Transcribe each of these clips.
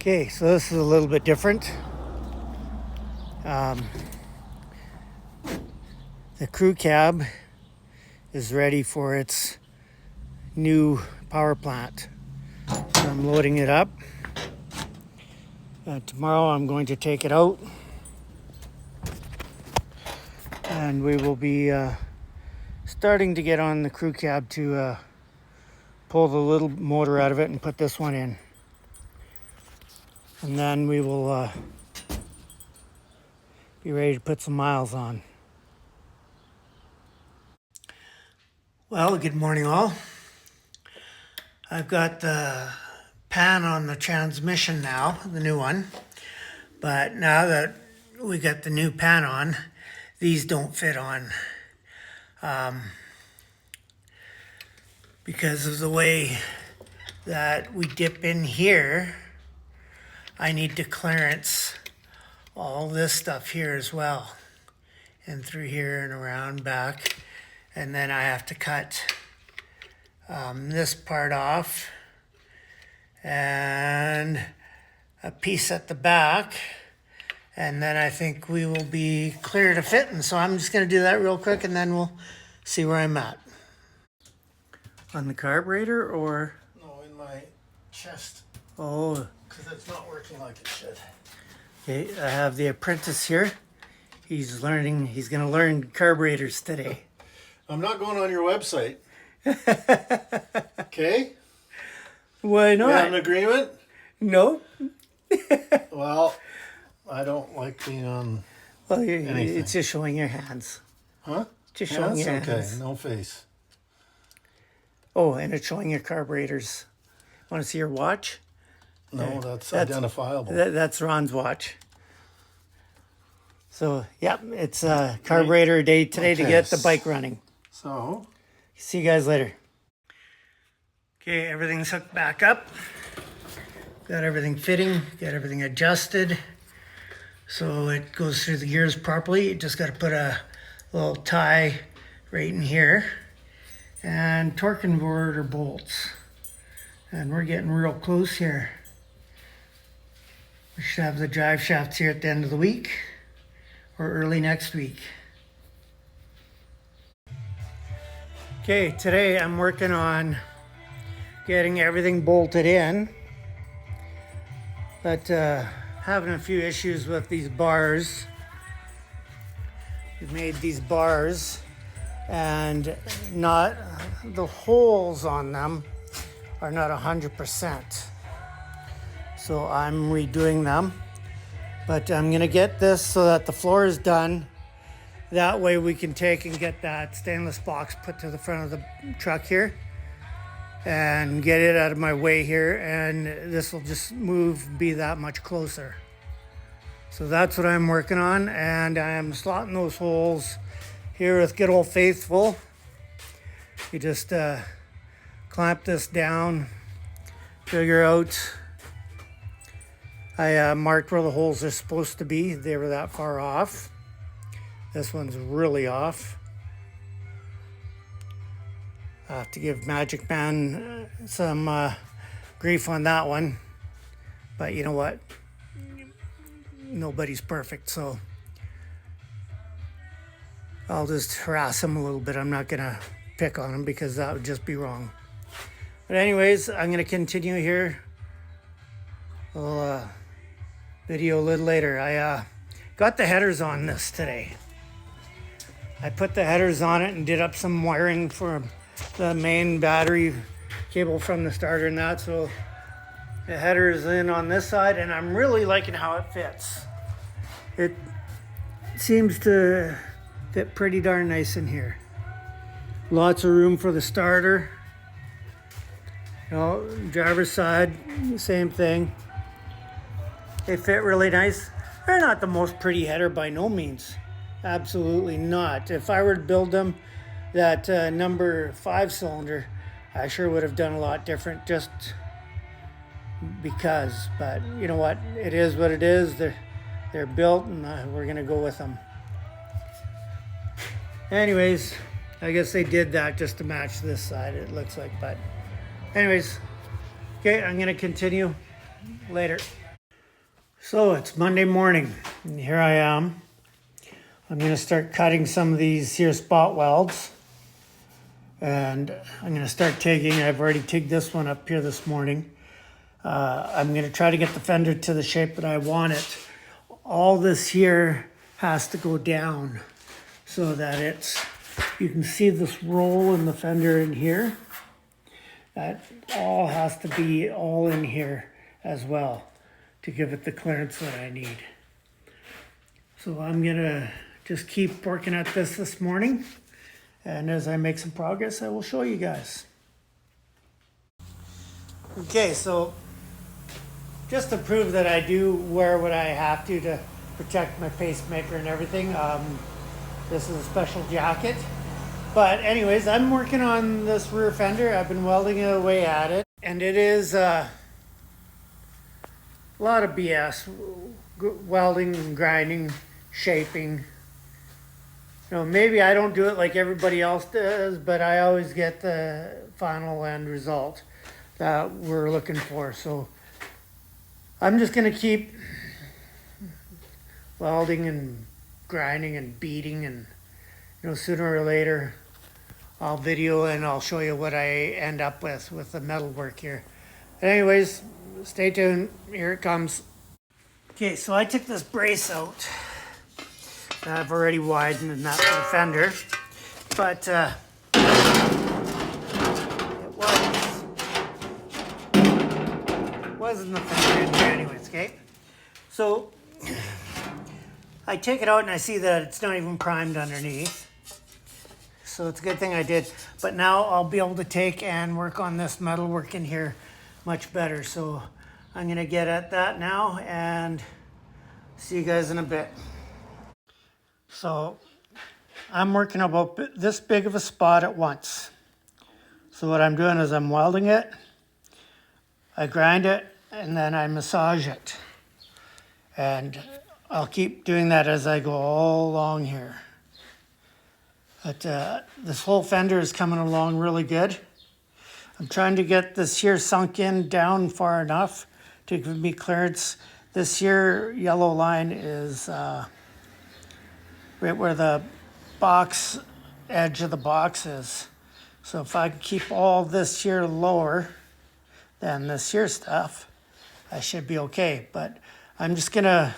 Okay, so this is a little bit different. The crew cab is ready for its new power plant. So I'm loading it up. Tomorrow I'm going to take it out and we will be starting to get on the crew cab to pull the little motor out of it and put this one in. And then we will be ready to put some miles on. Well, good morning all. I've got the pan on the transmission now, the new one. But now that we got the new pan on, these don't fit on. Because of the way that we dip in here, I need to clearance all this stuff here as well. And through here and around back. And then I have to cut this part off. And a piece at the back. And then I think we will be clear to fit. And so I'm just going to do that real quick and then we'll see where I'm at. On the carburetor or? No, in my chest. Oh. Because it's not working like it should. Okay, I have the apprentice here. He's going to learn carburetors today. I'm not going on your website. Okay? Why not? We have an agreement? No. Well, I don't like being on anything. It's just showing your hands. Huh? Just showing your hands. Okay, no face. Oh, and it's showing your carburetors. Want to see your watch? No, that's identifiable. That's Ron's watch. So, yeah, it's a carburetor day today to get the bike running. So, see you guys later. Okay, everything's hooked back up. Got everything fitting, got everything adjusted. So it goes through the gears properly. You just got to put a little tie right in here. And torque converter bolts. And we're getting real close here. We should have the drive shafts here at the end of the week or early next week. Okay, today I'm working on getting everything bolted in, but having a few issues with these bars. We've made these bars and not the holes on them are not 100%. So I'm redoing them, but I'm gonna get this so that the floor is done. That way we can take and get that stainless box put to the front of the truck here and get it out of my way here, and this will just be that much closer. So that's what I'm working on, and I am slotting those holes here with good old faithful. You just clamp this down, figure out. I marked where the holes are supposed to be. They were that far off. This one's really off. I have to give Magic Man some grief on that one. But you know what? Nobody's perfect, so I'll just harass him a little bit. I'm not gonna pick on him because that would just be wrong. But anyways, I'm gonna continue here. I'll video a little later. I got the headers on this today. I put the headers on it and did up some wiring for the main battery cable from the starter and that. So the header is in on this side and I'm really liking how it fits. It seems to fit pretty darn nice in here. Lots of room for the starter. You know, driver's side, same thing. They fit really nice. They're not the most pretty header by no means. Absolutely not. If I were to build them that number 5 cylinder, I sure would have done a lot different just because. But you know what? It is what it is. They're built and we're gonna go with them. Anyways, I guess they did that just to match this side, it looks like. But anyways, okay, I'm gonna continue later. So it's Monday morning, and here I am. I'm going to start cutting some of these here spot welds. And I'm going to start tagging. I've already tagged this one up here this morning. I'm going to try to get the fender to the shape that I want it. All this here has to go down so that you can see this roll in the fender in here. That all has to be all in here as well to give it the clearance that I need. So I'm gonna just keep working at this morning, and as I make some progress, I will show you guys. Okay, so just to prove that I do wear what I have to protect my pacemaker and everything, this is a special jacket. But anyways, I'm working on this rear fender. I've been welding away at it, and it is a lot of BS. Welding and grinding, shaping. You know, maybe I don't do it like everybody else does, but I always get the final end result that we're looking for. So I'm just gonna keep welding and grinding and beating, and sooner or later I'll video and I'll show you what I end up with the metal work here. But anyways, stay tuned. Here it comes. Okay, so I took this brace out. I've already widened and that's the fender, but it wasn't the fender in here anyways, okay? So I take it out and I see that it's not even primed underneath. So it's a good thing I did. But now I'll be able to take and work on this metal work in here much better. So I'm gonna get at that now and see you guys in a bit. So I'm working about this big of a spot at once. So what I'm doing is I'm welding it, I grind it, and then I massage it. And I'll keep doing that as I go all along here. But this whole fender is coming along really good. I'm trying to get this here sunk in down far enough to give me clearance. This here yellow line is right where the box edge of the box is. So if I can keep all this here lower than this here stuff, I should be okay. But I'm just gonna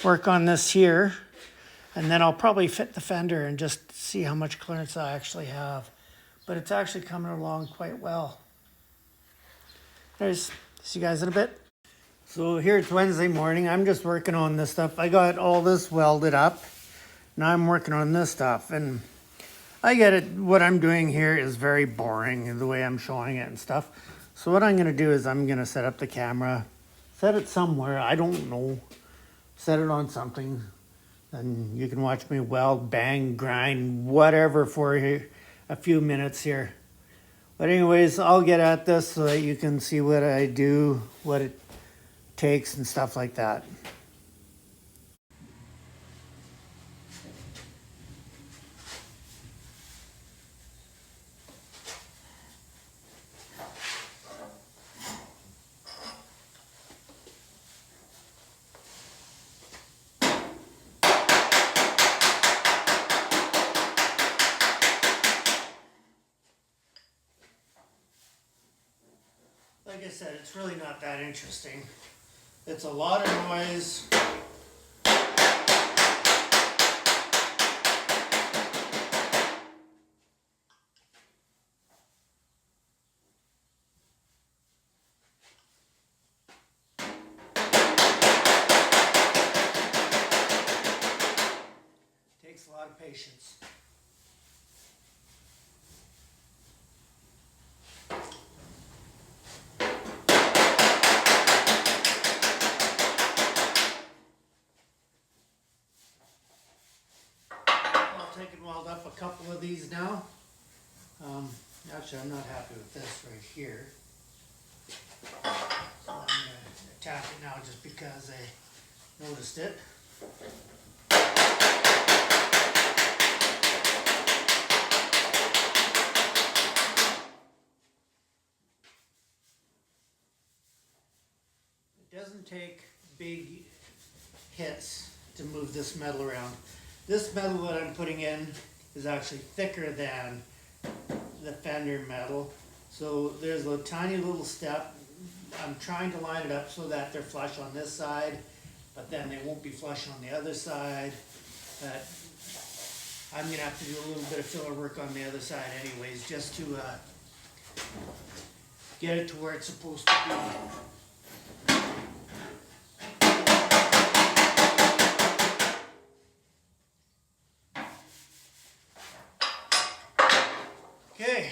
work on this here, and then I'll probably fit the fender and just see how much clearance I actually have. But it's actually coming along quite well. Anyways, see you guys in a bit. So here it's Wednesday morning. I'm just working on this stuff. I got all this welded up. Now I'm working on this stuff, and I get it. What I'm doing here is very boring, the way I'm showing it and stuff. So what I'm gonna do is I'm gonna set up the camera, set it somewhere, I don't know, set it on something, and you can watch me weld, bang, grind, whatever for a few minutes here. But anyways, I'll get at this so that you can see what I do, what it takes and stuff like that. Like I said, it's really not that interesting. It's a lot of noise. Takes a lot of patience. Take and weld up a couple of these now. Actually, I'm not happy with this right here. So I'm going to attack it now just because I noticed it. It doesn't take big hits to move this metal around. This metal that I'm putting in is actually thicker than the fender metal. So there's a tiny little step. I'm trying to line it up so that they're flush on this side, but then they won't be flush on the other side. But I'm gonna have to do a little bit of filler work on the other side anyways, just to get it to where it's supposed to be. Okay.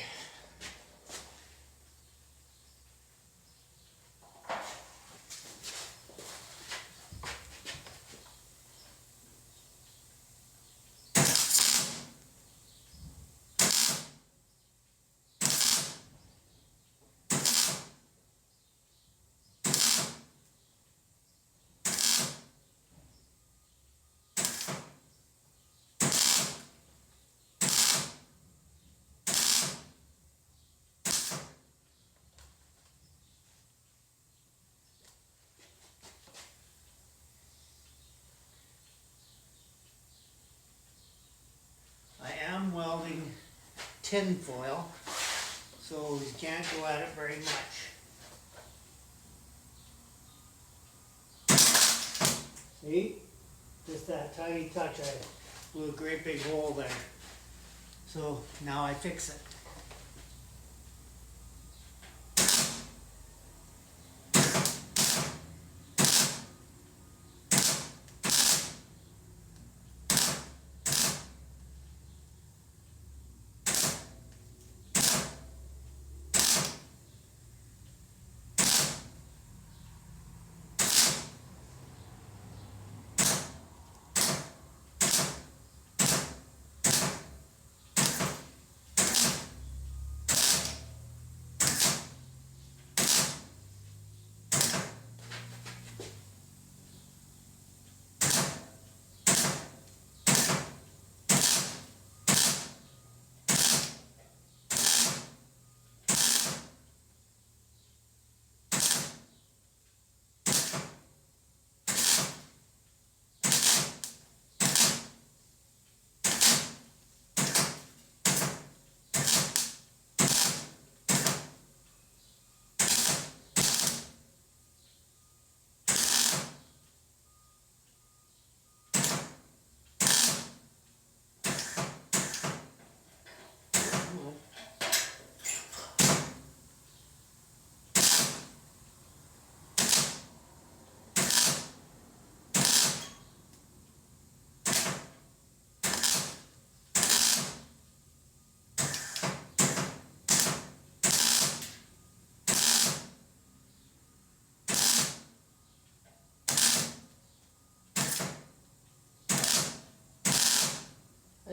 I am welding tin foil, so you can't go at it very much. See? Just that tiny touch, I blew a great big hole there. So now I fix it.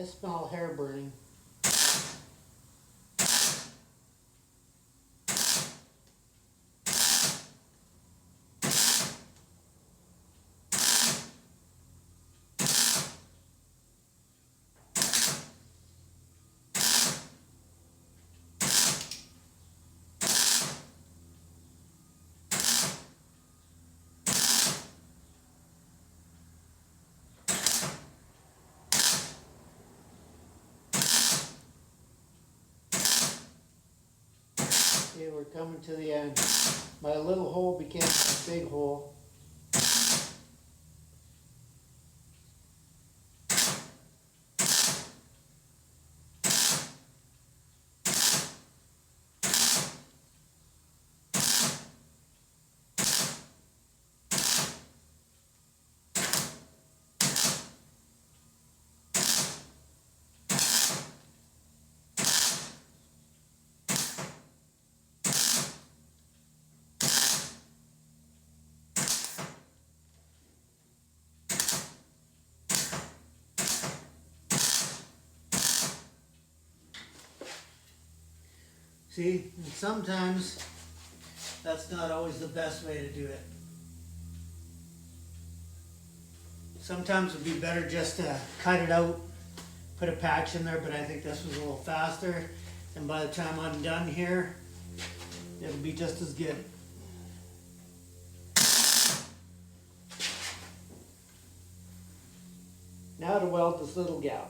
I smell hair burning. Okay, we're coming to the end. My little hole became a big hole. See, and sometimes that's not always the best way to do it. Sometimes it'd be better just to cut it out, put a patch in there, but I think this was a little faster. And by the time I'm done here, it'll be just as good. Now to weld this little gap.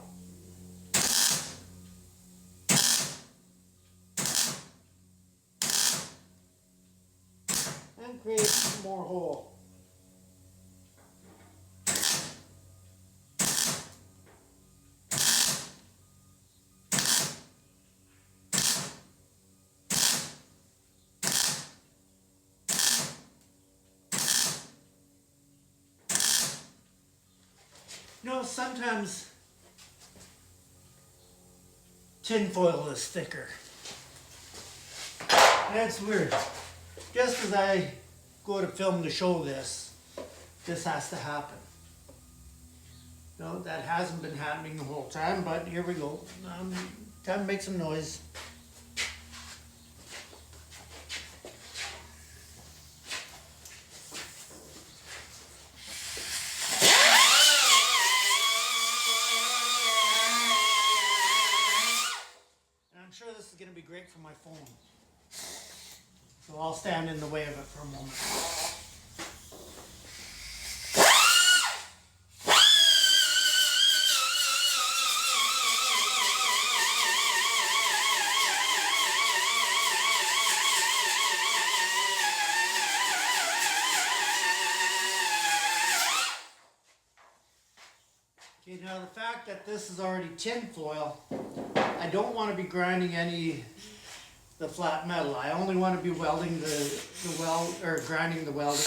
And create more hole. You know, sometimes tin foil is thicker. That's weird. Just as I go to film to show this has to happen. No, that hasn't been happening the whole time, but here we go. Time to make some noise. I'm sure this is going to be great for my phone. So I'll stand in the way of it for a moment. Okay, now the fact that this is already tin foil, I don't want to be grinding the flat metal. I only want to be welding the weld, or grinding the weld.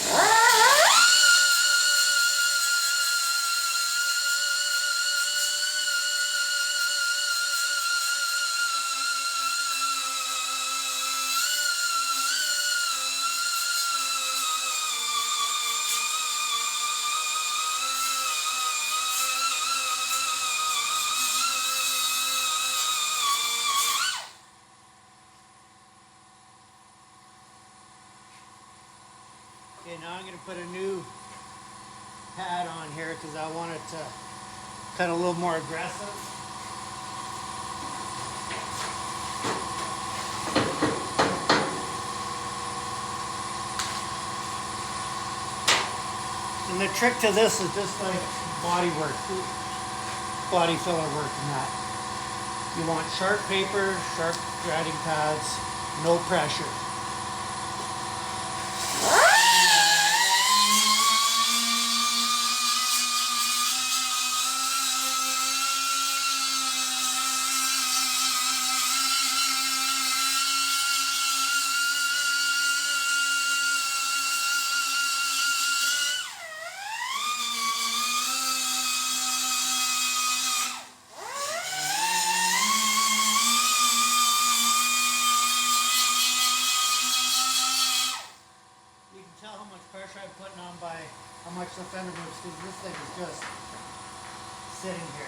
Okay, now I'm going to put a new pad on here because I want it to cut a little more aggressive. And the trick to this is just like body work, body filler work and that. You want sharp paper, sharp grinding pads, no pressure. Tell how much pressure I'm putting on by how much the fender moves, because this thing is just sitting here.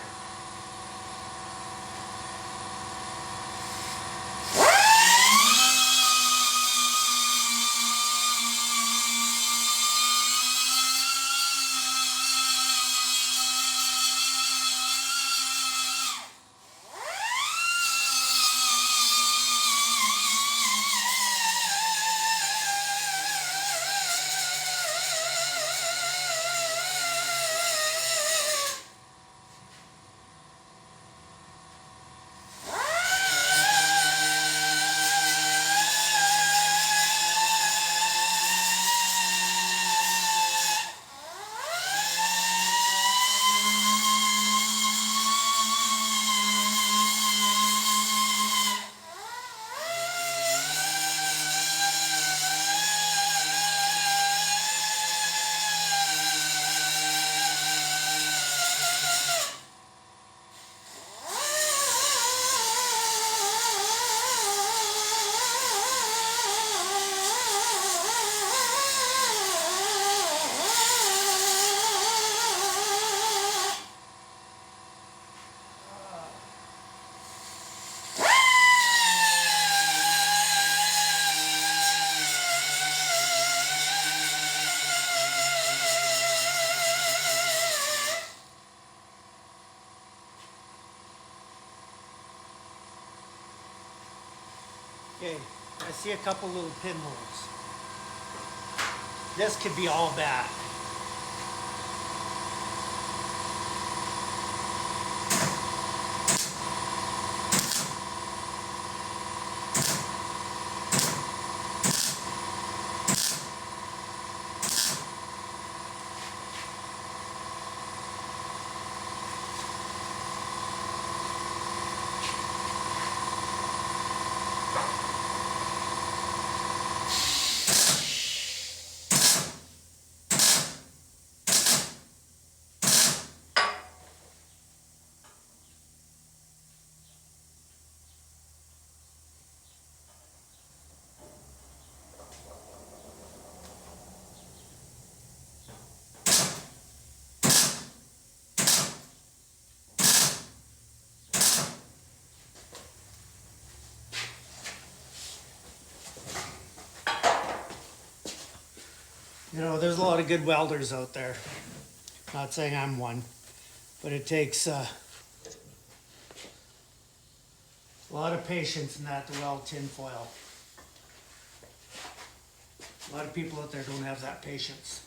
Okay, I see a couple little pinholes. This could be all bad. You know, there's a lot of good welders out there. Not saying I'm one, but it takes a lot of patience in that to weld tin foil. A lot of people out there don't have that patience.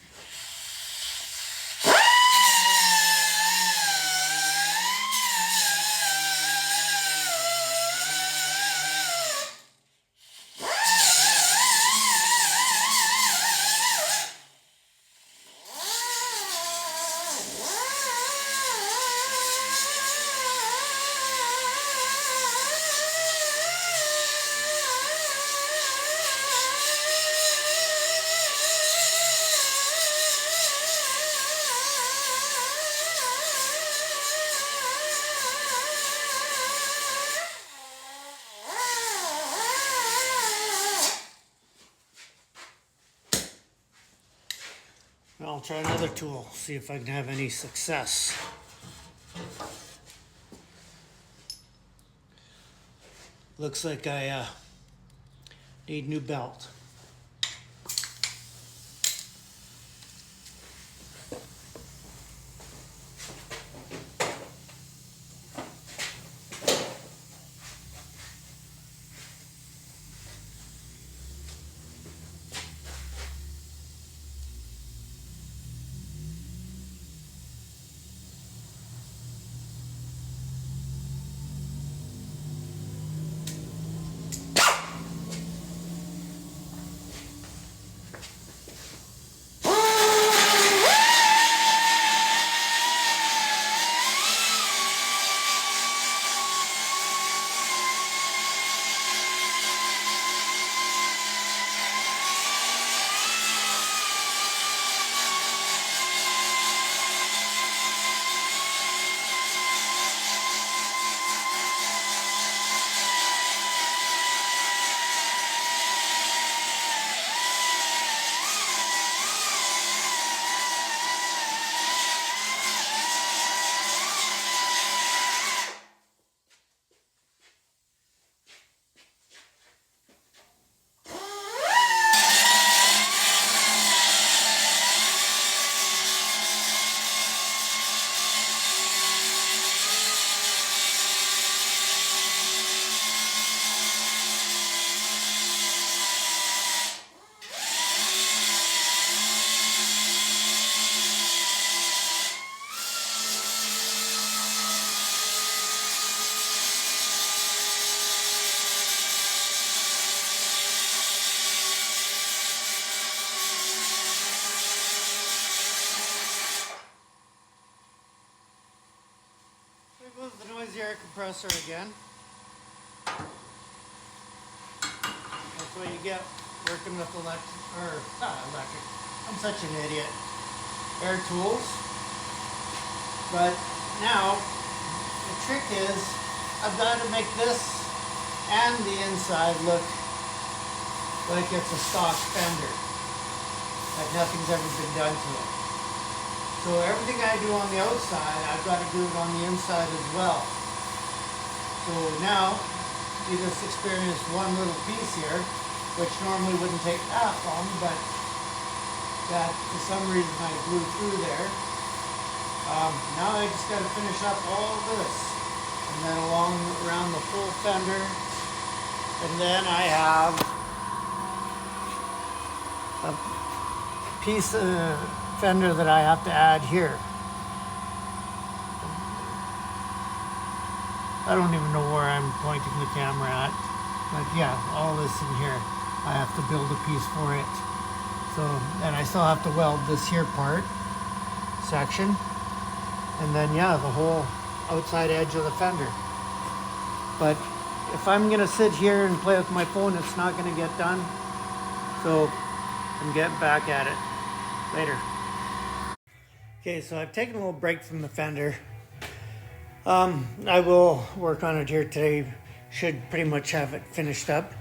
I'll try another tool, see if I can have any success. Looks like I need new belt. The noisy air compressor again. That's what you get working with electric. I'm such an idiot. Air tools. But now, the trick is, I've got to make this and the inside look like it's a stock fender. Like nothing's ever been done to it. So everything I do on the outside, I've got to do it on the inside as well. So now, you just experienced one little piece here, which normally wouldn't take that long, but that for some reason I blew through there. Now I just got to finish up all this, and then around the full fender, and then I have a piece of fender that I have to add here. I don't even know where I'm pointing the camera at, but yeah, all this in here, I have to build a piece for it. So, and I still have to weld this here section, and then yeah, the whole outside edge of the fender. But if I'm gonna sit here and play with my phone, it's not gonna get done. So I'm getting back at it later. Okay, so I've taken a little break from the fender. I will work on it here today. Should pretty much have it finished up.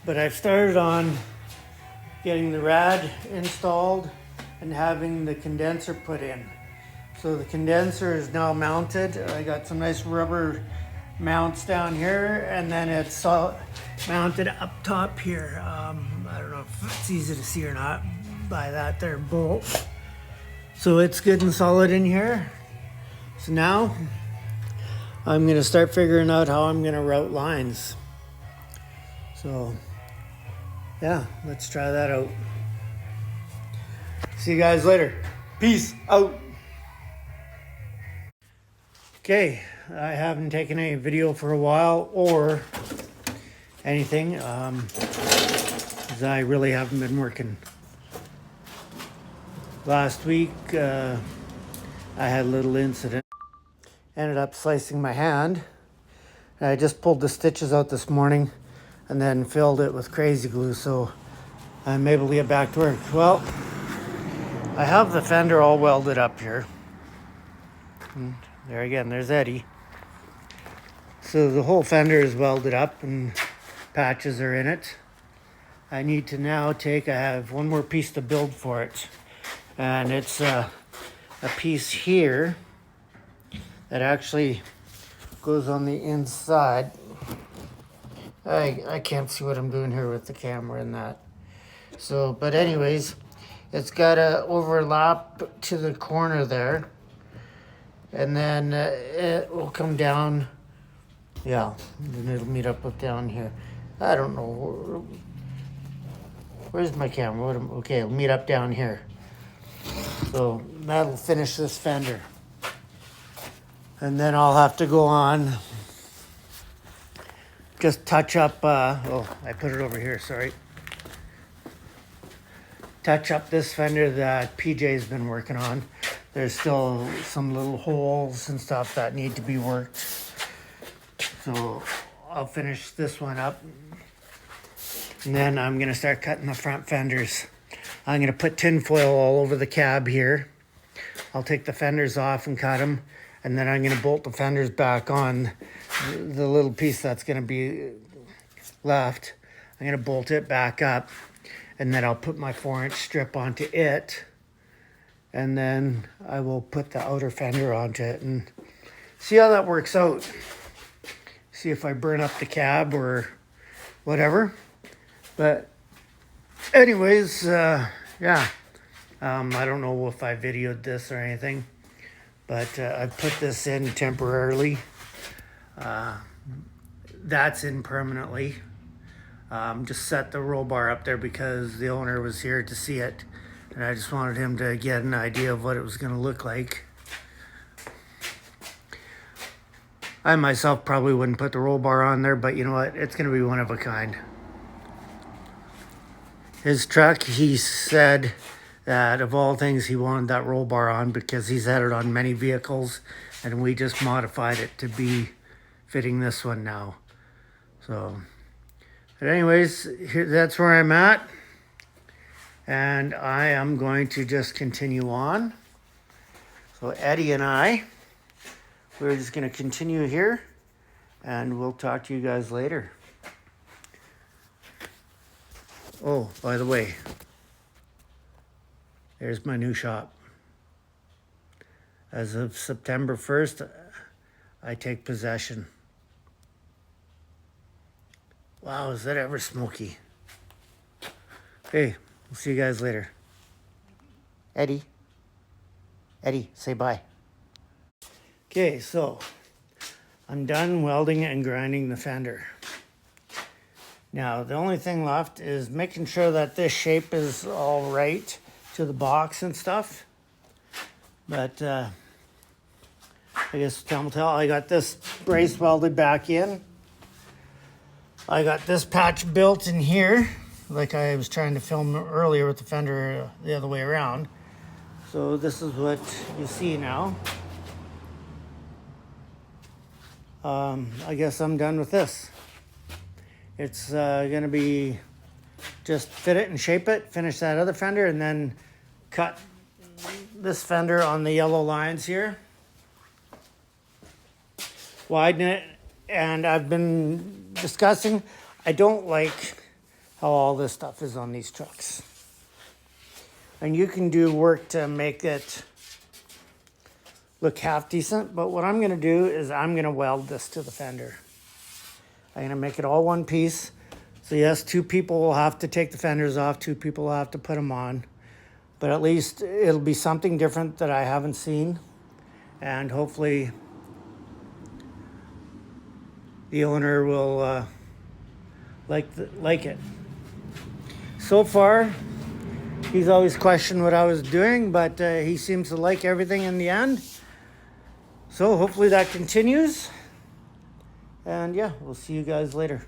But I've started on getting the rad installed and having the condenser put in. So the condenser is now mounted. I got some nice rubber mounts down here, and then it's all mounted up top here. I don't know if it's easy to see or not. by that there bolt. So it's good and solid in here. So now I'm gonna start figuring out how I'm gonna route lines. So yeah, let's try that out. See you guys later. Peace out. Okay, I haven't taken any video for a while or anything, because I really haven't been working. Last week, I had a little incident. Ended up slicing my hand. And I just pulled the stitches out this morning and then filled it with crazy glue, so I'm able to get back to work. Well, I have the fender all welded up here. And there again, there's Eddie. So the whole fender is welded up and patches are in it. I need to now I have one more piece to build for it. And it's a piece here that actually goes on the inside. I can't see what I'm doing here with the camera and that. So, but anyways, it's got a overlap to the corner there. And then it will come down. Yeah, then it'll meet up with down here. I don't know. Where's my camera? Okay, it'll meet up down here. So that'll finish this fender. And then I'll have to go on, just touch up, oh, I put it over here, sorry. Touch up this fender that PJ's been working on. There's still some little holes and stuff that need to be worked. So I'll finish this one up. And then I'm gonna start cutting the front fenders. I'm gonna put tin foil all over the cab here. I'll take the fenders off and cut them. And then I'm gonna bolt the fenders back on the little piece that's gonna be left. I'm gonna bolt it back up. And then I'll put my 4-inch strip onto it. And then I will put the outer fender onto it and see how that works out. See if I burn up the cab or whatever. But anyways, yeah. I don't know if I videoed this or anything, but I put this in temporarily. That's in permanently. Just set the roll bar up there because the owner was here to see it. And I just wanted him to get an idea of what it was going to look like. I myself probably wouldn't put the roll bar on there, but you know what? It's going to be one of a kind. His truck, he said that of all things, he wanted that roll bar on because he's had it on many vehicles, and we just modified it to be fitting this one now. So, but anyways, that's where I'm at. And I am going to just continue on. So Eddie and we're just going to continue here, and we'll talk to you guys later. Oh, by the way, there's my new shop. As of September 1st, I take possession. Wow, is that ever smoky? Hey. We'll see you guys later. Eddie, say bye. Okay, so I'm done welding and grinding the fender. Now, the only thing left is making sure that this shape is all right to the box and stuff. But I guess tell, I got this brace welded back in. I got this patch built in here, like I was trying to film earlier with the fender the other way around. So this is what you see now. I guess I'm done with this. It's gonna be just fit it and shape it, finish that other fender, and then cut this fender on the yellow lines here. Widen it, and I've been discussing, I don't like how all this stuff is on these trucks. And you can do work to make it look half decent, but what I'm gonna do is I'm gonna weld this to the fender. I'm gonna make it all one piece. So yes, 2 people will have to take the fenders off, 2 people will have to put them on. But at least it'll be something different that I haven't seen. And hopefully the owner will like it. So far, he's always questioned what I was doing, but he seems to like everything in the end. So hopefully that continues. And yeah, we'll see you guys later.